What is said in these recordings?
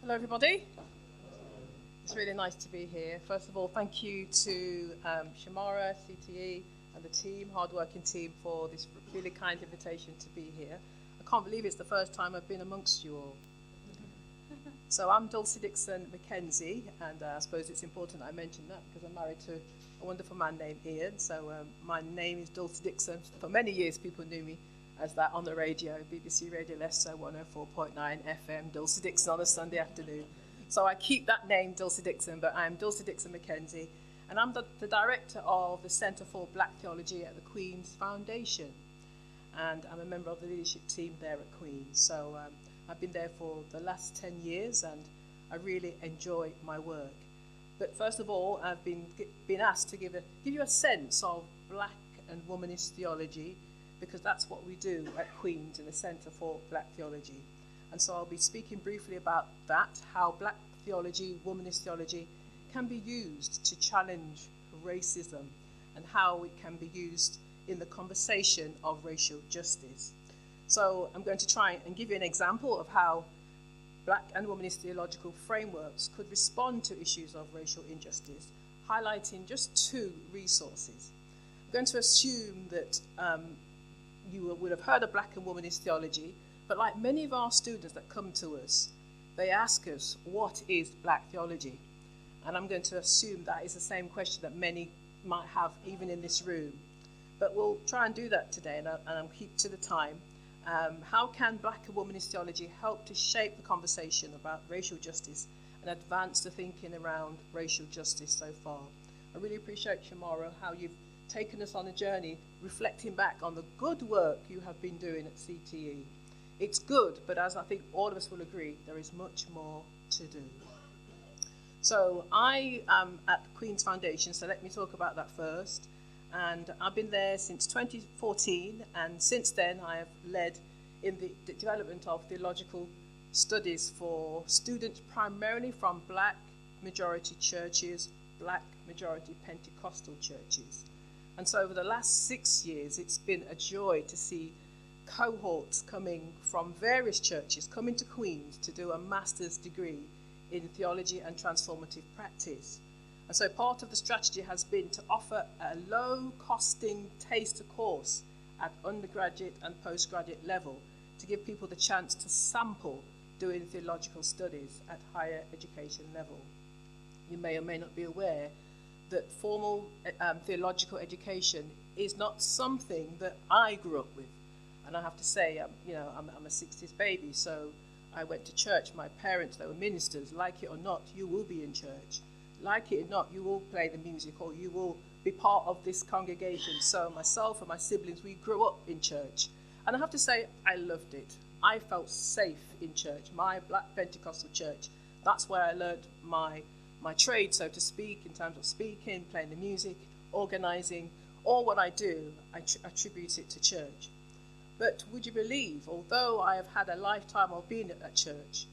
Hello everybody. It's really nice to be here. First of all, thank you to Shamara, CTE and the team, hard-working team, for this really kind invitation to be here. I can't believe it's the first time I've been amongst you all. So I'm Dulcie Dixon McKenzie, and I suppose it's important I mention that because I'm married to a wonderful man named Ian. So my name is Dulcie Dixon. For many years people knew me as that on the radio, BBC Radio Leicester 104.9 FM, Dulcie Dixon on a Sunday afternoon. So I keep that name, Dulcie Dixon, but I'm Dulcie Dixon McKenzie, and I'm the director of the Centre for Black Theology at the Queen's Foundation. And I'm a member of the leadership team there at Queen's. So I've been there for the last 10 years, and I really enjoy my work. But first of all, I've been asked to give you a sense of black and womanist theology, because that's what we do at Queen's in the Centre for Black Theology. And so I'll be speaking briefly about that, how black theology, womanist theology, can be used to challenge racism and how it can be used in the conversation of racial justice. So I'm going to try and give you an example of how black and womanist theological frameworks could respond to issues of racial injustice, highlighting just two resources. I'm going to assume that you will have heard of black and womanist theology, but like many of our students that come to us, they ask us, what is black theology? And I'm going to assume that is the same question that many might have even in this room. But we'll try and do that today, and I'll keep to the time. How can black and womanist theology help to shape the conversation about racial justice and advance the thinking around racial justice so far? I really appreciate, Shamara, how you've taken us on a journey reflecting back on the good work you have been doing at CTE. It's good, but as I think all of us will agree, there is much more to do. So I am at Queen's Foundation, so let me talk about that first. And I've been there since 2014, and since then I have led in the development of theological studies for students primarily from black majority churches, black majority Pentecostal churches. And so over the last 6 years, it's been a joy to see cohorts coming from various churches coming to Queen's to do a master's degree in theology and transformative practice. And so part of the strategy has been to offer a low-costing taster course at undergraduate and postgraduate level to give people the chance to sample doing theological studies at higher education level. You may or may not be aware that formal theological education is not something that I grew up with. And I have to say, I'm a 60s baby, so I went to church. My parents, they were ministers. Like it or not, you will be in church. Like it or not, you will play the music, or you will be part of this congregation. So myself and my siblings, we grew up in church. And I have to say, I loved it. I felt safe in church, my black Pentecostal church. That's where I learned my trade, so to speak, in terms of speaking, playing the music, organising. All what I do, I attribute it to church. But would you believe, although I have had a lifetime of being at that church,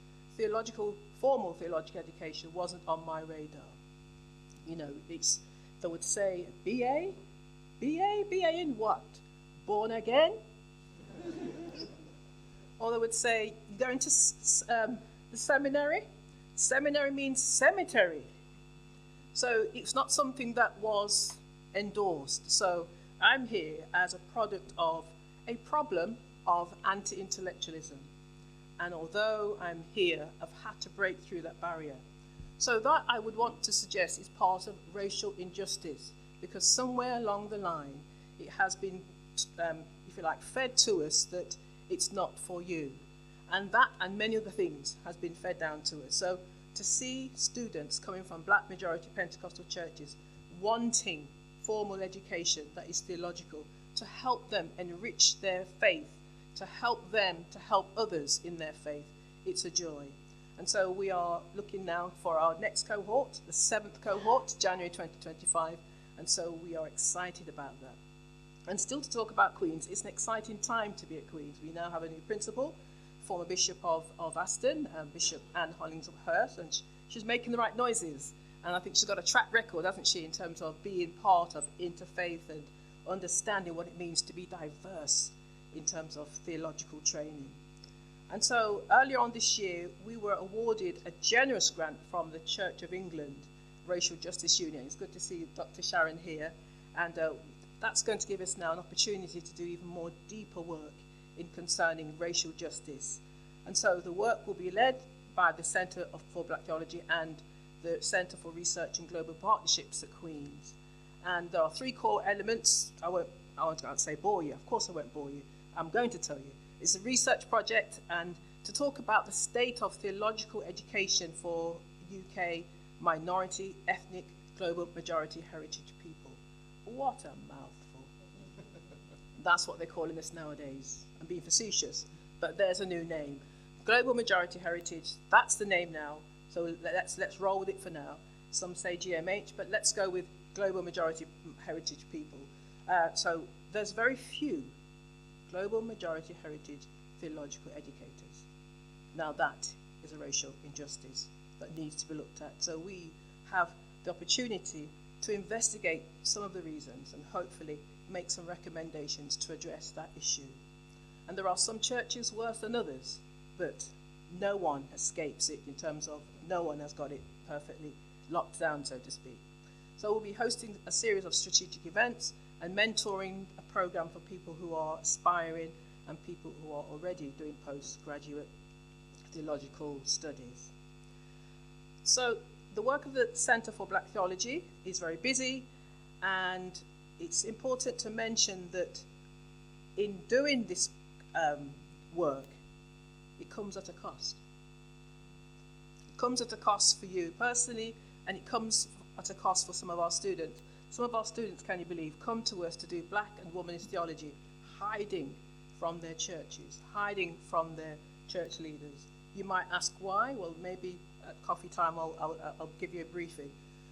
formal theological education wasn't on my radar. You know, they would say, BA in what? Born again? Or they would say, going to the seminary? Seminary means cemetery. So it's not something that was endorsed. So I'm here as a product of a problem of anti-intellectualism. And although I'm here, I've had to break through that barrier. So that I would want to suggest is part of racial injustice, because somewhere along the line it has been, if you like, fed to us that it's not for you. And that and many other things has been fed down to us. So to see students coming from black majority Pentecostal churches wanting formal education that is theological to help them enrich their faith, to help them to help others in their faith, it's a joy. And so we are looking now for our next cohort, the 7th cohort, January 2025, and so we are excited about that. And still to talk about Queen's, it's an exciting time to be at Queen's. We now have a new principal, former Bishop of Aston, Bishop Anne Hollingsworth, and she's making the right noises. And I think she's got a track record, hasn't she, in terms of being part of interfaith and understanding what it means to be diverse in terms of theological training. And so earlier on this year, we were awarded a generous grant from the Church of England Racial Justice Union. It's good to see Dr. Sharon here. And that's going to give us now an opportunity to do even more deeper work in concerning racial justice. And so the work will be led by the Centre for Black Theology and the Centre for Research and Global Partnerships at Queen's. And there are three core elements. I won't say bore you. Of course I won't bore you. I'm going to tell you. It's a research project and to talk about the state of theological education for UK minority, ethnic, global majority heritage people. What a mouthful. That's what they're calling us nowadays. I'm being facetious, but there's a new name. Global majority heritage, that's the name now. So let's roll with it for now. Some say GMH, but let's go with global majority heritage people. So there's very few global majority heritage theological educators. Now that is a racial injustice that needs to be looked at. So we have the opportunity to investigate some of the reasons and hopefully make some recommendations to address that issue. And there are some churches worse than others, but no one escapes it in terms of no one has got it perfectly locked down, so to speak. So we'll be hosting a series of strategic events and mentoring a program for people who are aspiring and people who are already doing postgraduate theological studies. So the work of the Centre for Black Theology is very busy, and it's important to mention that in doing this work, it comes at a cost. It comes at a cost for you personally, and it comes at a cost for some of our students. Some of our students, can you believe, come to us to do black and womanist theology, hiding from their churches, hiding from their church leaders. You might ask why. Well, maybe at coffee time I'll give you a briefing.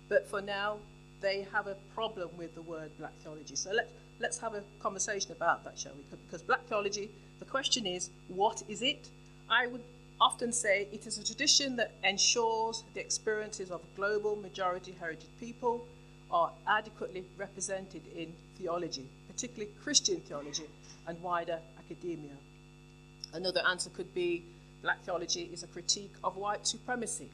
But for now, they have a problem with the word black theology. So let's have a conversation about that, shall we? Because black theology, the question is, what is it? I would often say it is a tradition that ensures the experiences of global majority heritage people are adequately represented in theology, particularly Christian theology and wider academia. Another answer could be black theology is a critique of white supremacy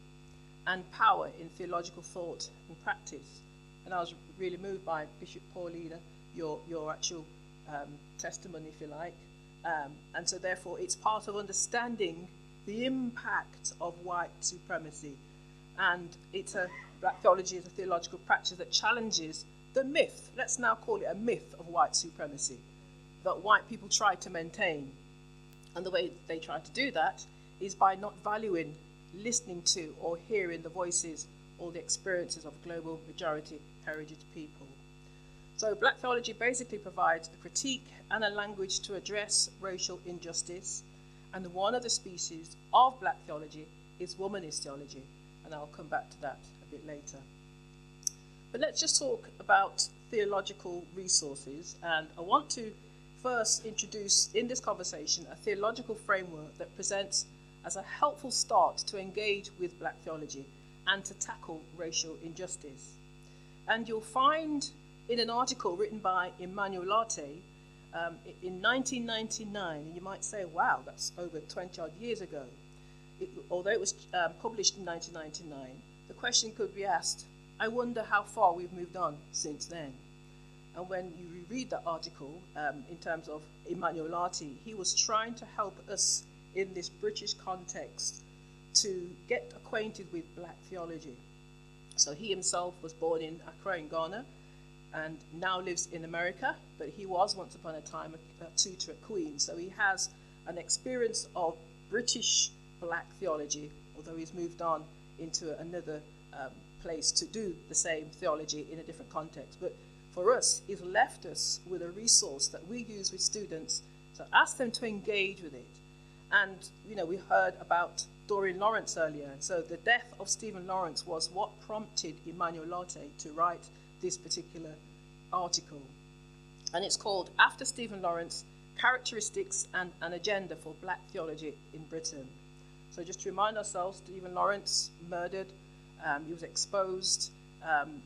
and power in theological thought and practice. And I was really moved by Bishop Paulina, your actual testimony, if you like. And so therefore it's part of understanding the impact of white supremacy. And black theology is a theological practice that challenges the myth, let's now call it a myth of white supremacy, that white people try to maintain. And the way they try to do that is by not valuing, listening to, or hearing the voices or the experiences of global majority heritage people. So black theology basically provides a critique and a language to address racial injustice. And one of the species of black theology is womanist theology. And I'll come back to that a bit later. But let's just talk about theological resources. And I want to first introduce in this conversation a theological framework that presents as a helpful start to engage with black theology and to tackle racial injustice. And you'll find in an article written by Emmanuel Latte in 1999, and you might say, wow, that's over 20 odd years ago. Although it was published in 1999, the question could be asked, I wonder how far we've moved on since then. And when you reread that article, in terms of Emmanuel Latte, he was trying to help us in this British context to get acquainted with black theology. So he himself was born in Accra in Ghana and now lives in America, but he was once upon a time a tutor at Queen's. So he has an experience of British black theology, although he's moved on into another place to do the same theology in a different context. But for us, he's left us with a resource that we use with students to ask them to engage with it. And, you know, we heard about Doreen Lawrence earlier. So the death of Stephen Lawrence was what prompted Emmanuel Latte to write this particular article. And it's called After Stephen Lawrence, Characteristics and an Agenda for Black Theology in Britain. So just to remind ourselves, Stephen Lawrence murdered, he was exposed,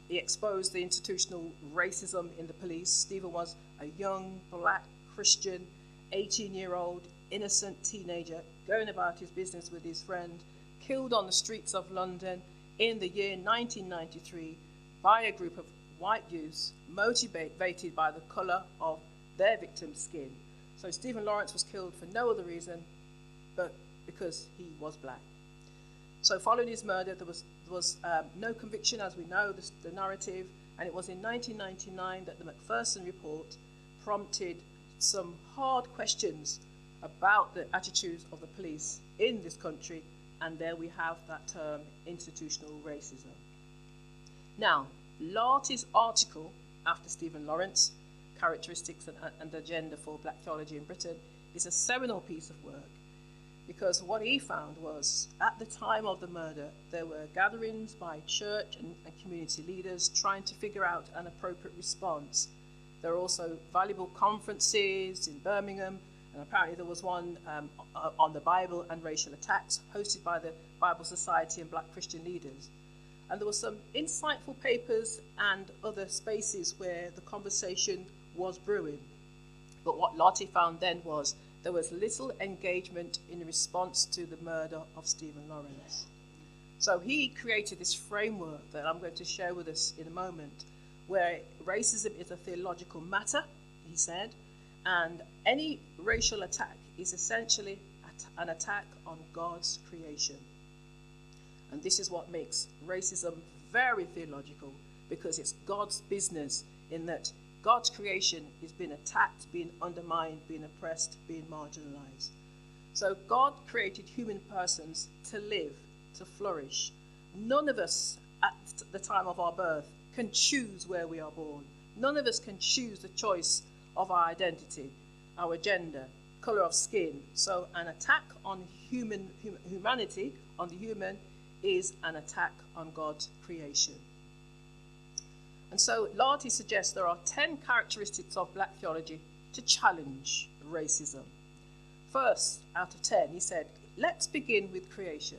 he exposed the institutional racism in the police. Stephen was a young black Christian, 18-year-old innocent teenager going about his business with his friend, killed on the streets of London in the year 1993 by a group of white youths motivated by the colour of their victim's skin. So Stephen Lawrence was killed for no other reason but because he was black. So following his murder, there was no conviction, as we know, the narrative, and it was in 1999 that the Macpherson report prompted some hard questions about the attitudes of the police in this country, and there we have that term, institutional racism. Now, Lartey's article after Stephen Lawrence, Characteristics and Agenda for Black Theology in Britain, is a seminal piece of work, because what he found was, at the time of the murder, there were gatherings by church and community leaders trying to figure out an appropriate response. There were also valuable conferences in Birmingham, and apparently there was one on the Bible and racial attacks hosted by the Bible Society and Black Christian leaders. And there were some insightful papers and other spaces where the conversation was brewing. But what Lartey found then was there was little engagement in response to the murder of Stephen Lawrence. So he created this framework that I'm going to share with us in a moment, where racism is a theological matter, he said, and any racial attack is essentially an attack on God's creation. And this is what makes racism very theological, because it's God's business, in that God's creation is being attacked, being undermined, being oppressed, being marginalized. So God created human persons to live, to flourish. None of us at the time of our birth can choose where we are born. None of us can choose the choice of our identity, our gender, colour of skin. So an attack on humanity, on the human, is an attack on God's creation. And so Lartey suggests there are 10 characteristics of black theology to challenge racism. First, out of 10, he said, let's begin with creation.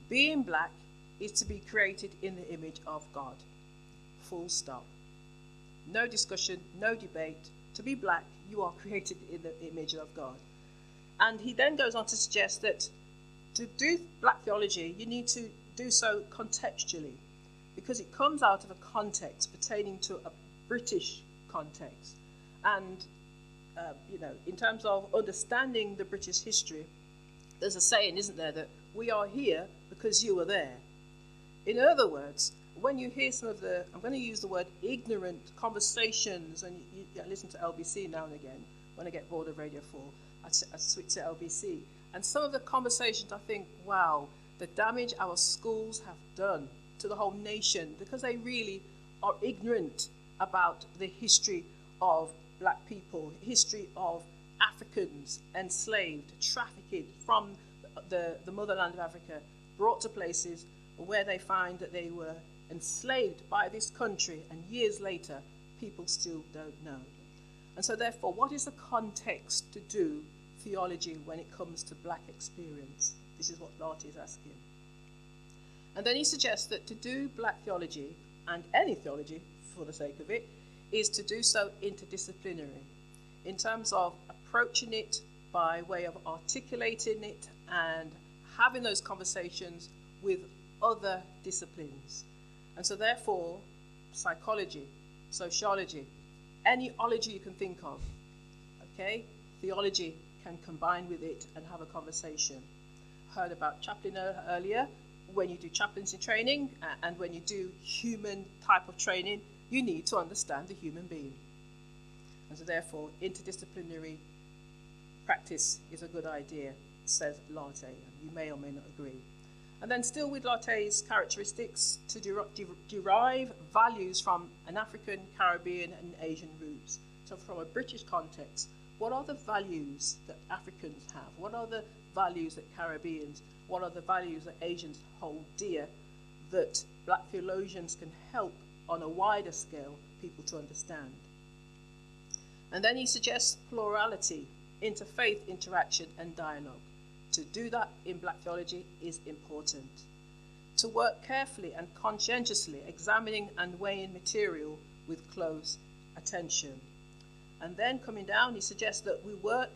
Being black is to be created in the image of God. Full stop. No discussion, no debate. To be black, you are created in the image of God. And he then goes on to suggest that to do black theology, you need to do so contextually, because it comes out of a context pertaining to a British context. And, in terms of understanding the British history, there's a saying, isn't there, that we are here because you were there. In other words, when you hear some of the, I'm going to use the word ignorant conversations, and I listen to LBC now and again. When I get bored of Radio 4, I switch to LBC. And some of the conversations, I think, wow, the damage our schools have done to the whole nation, because they really are ignorant about the history of black people, history of Africans enslaved, trafficked from the motherland of Africa, brought to places where they find that they were enslaved by this country, and years later, people still don't know. And so therefore, what is the context to do theology when it comes to black experience? This is what Lartey is asking. And then he suggests that to do black theology, and any theology for the sake of it, is to do so interdisciplinary, in terms of approaching it by way of articulating it and having those conversations with other disciplines. And so therefore, psychology, sociology, any ology you can think of, okay, theology can combine with it and have a conversation. Heard about chaplain earlier. When you do chaplaincy training and when you do human type of training, you need to understand the human being. And so therefore, interdisciplinary practice is a good idea, says Lartey. You may or may not agree. And then still with Lartey's characteristics, to derive values from an African, Caribbean and Asian roots. So from a British context, what are the values that Africans have? What are the values that Caribbeans, what are the values that Asians hold dear, that black theologians can help on a wider scale people to understand? And then he suggests plurality, interfaith interaction and dialogue. To do that in black theology is important. To work carefully and conscientiously, examining and weighing material with close attention. And then coming down, he suggests that we work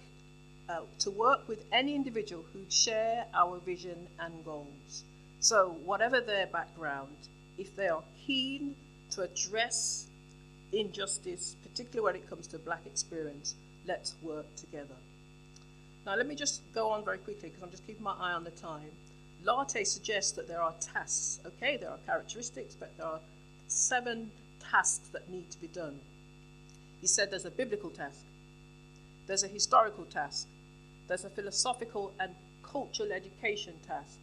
to work with any individual who share our vision and goals. So whatever their background, if they are keen to address injustice, particularly when it comes to black experience, let's work together. Now let me just go on very quickly because I'm just keeping my eye on the time. Latte suggests that there are tasks. Okay, there are characteristics, but there are 7 tasks that need to be done. He said there's a biblical task, there's a historical task, there's a philosophical and cultural education task,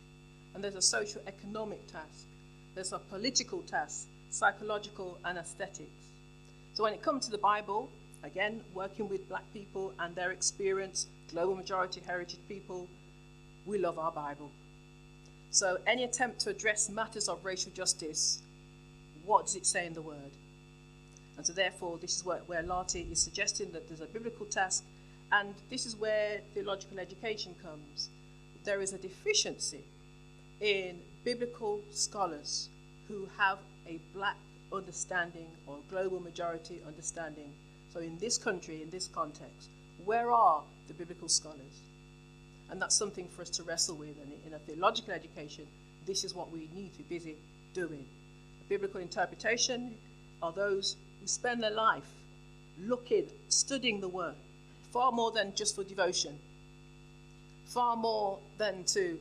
and there's a socio-economic task, there's a political task, psychological and aesthetics. So when it comes to the Bible, again, working with black people and their experience, global majority heritage people, we love our Bible. So any attempt to address matters of racial justice, what does it say in the Word? And so therefore, this is where Latte is suggesting that there's a biblical task, and this is where theological education comes. There is a deficiency in biblical scholars who have a black understanding or global majority understanding. So in this country, in this context, where are the biblical scholars? And that's something for us to wrestle with. And in a theological education, this is what we need to be busy doing. Biblical interpretation are those who spend their life looking, studying the Word, far more than just for devotion, far more than to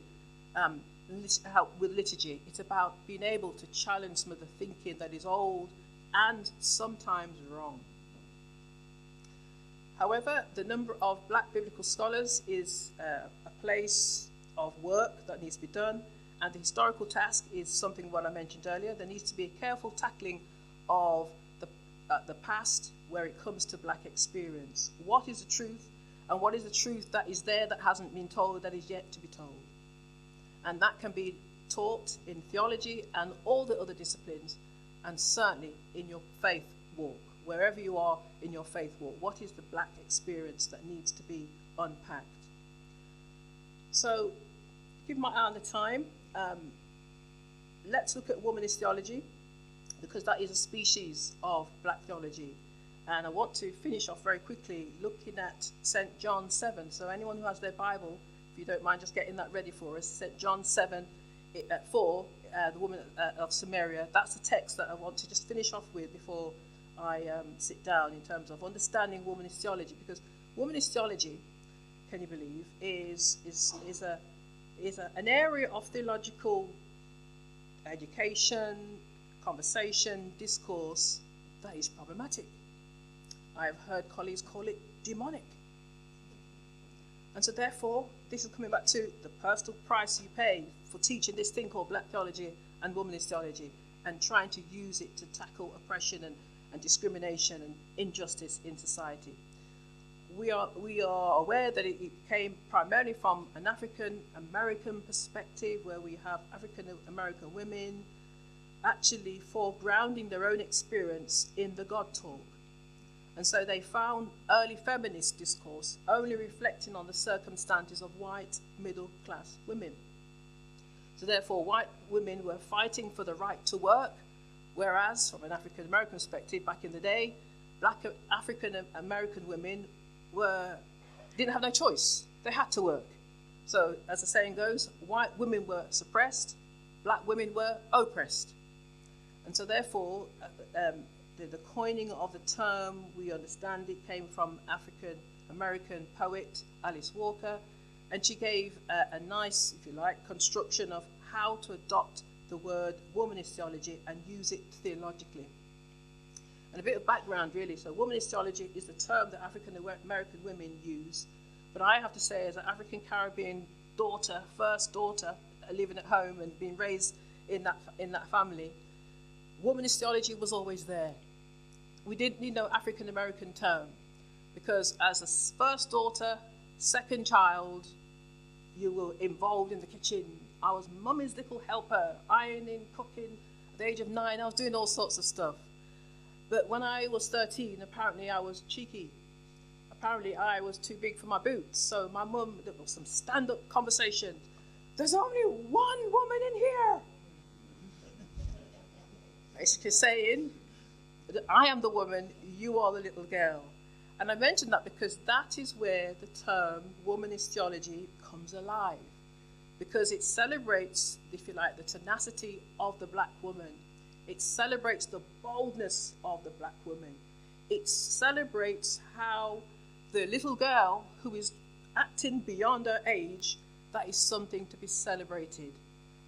help with liturgy. It's about being able to challenge some of the thinking that is old and sometimes wrong. However, the number of black biblical scholars is a place of work that needs to be done, and the historical task is something what I mentioned earlier. There needs to be a careful tackling of the past where it comes to black experience. What is the truth, and what is the truth that is there that hasn't been told, that is yet to be told? And that can be taught in theology and all the other disciplines, and certainly in your faith walk. Wherever you are in your faith walk, what is the black experience that needs to be unpacked? So, keep my eye on the time. Let's look at womanist theology, because that is a species of black theology. And I want to finish off very quickly looking at St. John 7. So anyone who has their Bible, if you don't mind just getting that ready for us, St. John 7 at 4, the woman of Samaria, that's the text that I want to just finish off with before I sit down, in terms of understanding womanist theology. Because womanist theology, can you believe, is an area of theological education, conversation, discourse that is problematic. I've heard colleagues call it demonic. And so therefore, this is coming back to the personal price you pay for teaching this thing called black theology and womanist theology, and trying to use it to tackle oppression and discrimination and injustice in society. We are aware that it came primarily from an African American perspective, where we have African American women actually foregrounding their own experience in the God talk. And so they found early feminist discourse only reflecting on the circumstances of white middle class women. So therefore, white women were fighting for the right to work, whereas from an African American perspective, back in the day, black African American women didn't have no choice. They had to work. So as the saying goes, white women were suppressed, black women were oppressed. And so therefore, the coining of the term, we understand it came from African American poet Alice Walker, and she gave a nice, if you like, construction of how to adopt the word womanist theology and use it theologically. And a bit of background, really. So womanist theology is the term that African American women use. But I have to say, as an African Caribbean daughter, first daughter, living at home and being raised in that family, womanist theology was always there. We didn't need no African American term, because as a first daughter, second child, you were involved in the kitchen. I was mummy's little helper, ironing, cooking. At the age of 9, I was doing all sorts of stuff. But when I was 13, apparently I was cheeky. Apparently I was too big for my boots. So my mum, there was some stand-up conversation. There's only one woman in here. Basically saying, I am the woman, you are the little girl. And I mentioned that because that is where the term womanist theology comes alive, because it celebrates, if you like, the tenacity of the black woman. It celebrates the boldness of the black woman. It celebrates how the little girl who is acting beyond her age, that is something to be celebrated.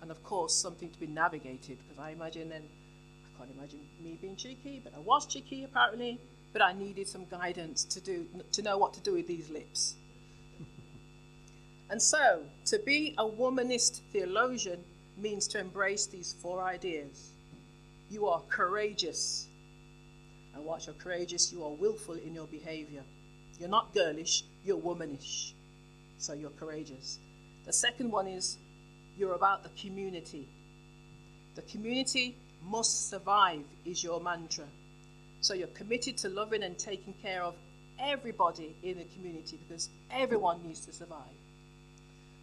And of course, something to be navigated, because I can't imagine me being cheeky, but I was cheeky apparently, but I needed some guidance to know what to do with these lips. And so, to be a womanist theologian means to embrace these 4 ideas. You are courageous. And once you're courageous, you are willful in your behavior. You're not girlish, you're womanish. So you're courageous. The second one is you're about the community. The community must survive is your mantra. So you're committed to loving and taking care of everybody in the community because everyone needs to survive.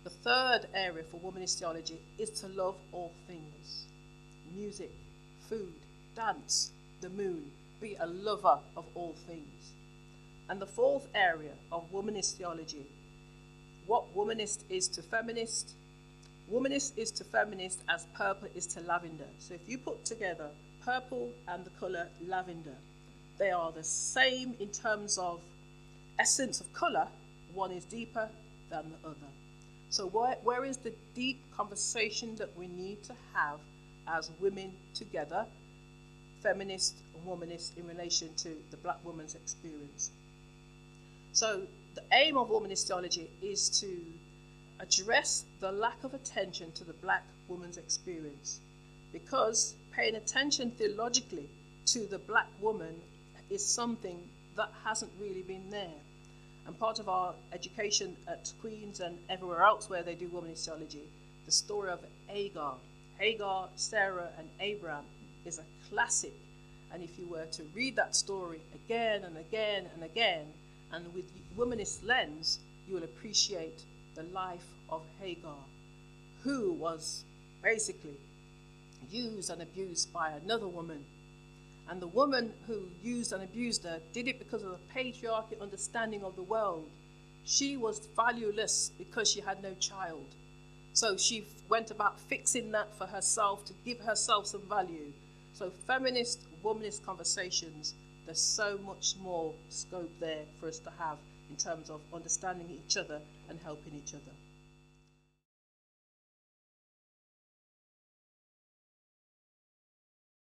The third area for womanist theology is to love all things. Music, food, dance, the moon. Be a lover of all things. And the fourth area of womanist theology, what womanist is to feminist. Womanist is to feminist as purple is to lavender. So if you put together purple and the colour lavender, they are the same in terms of essence of colour. One is deeper than the other. So where is the deep conversation that we need to have as women together, feminist and womanist, in relation to the black woman's experience? So the aim of womanist theology is to address the lack of attention to the black woman's experience, because paying attention theologically to the black woman is something that hasn't really been there. And part of our education at Queen's and everywhere else where they do womanist theology, the story of Hagar, Sarah and Abraham is a classic. And if you were to read that story again and again and again, and with womanist lens, you will appreciate the life of Hagar, who was basically used and abused by another woman. And the woman who used and abused her did it because of the patriarchal understanding of the world. She was valueless because she had no child. So she went about fixing that for herself to give herself some value. So feminist, womanist conversations, there's so much more scope there for us to have in terms of understanding each other and helping each other.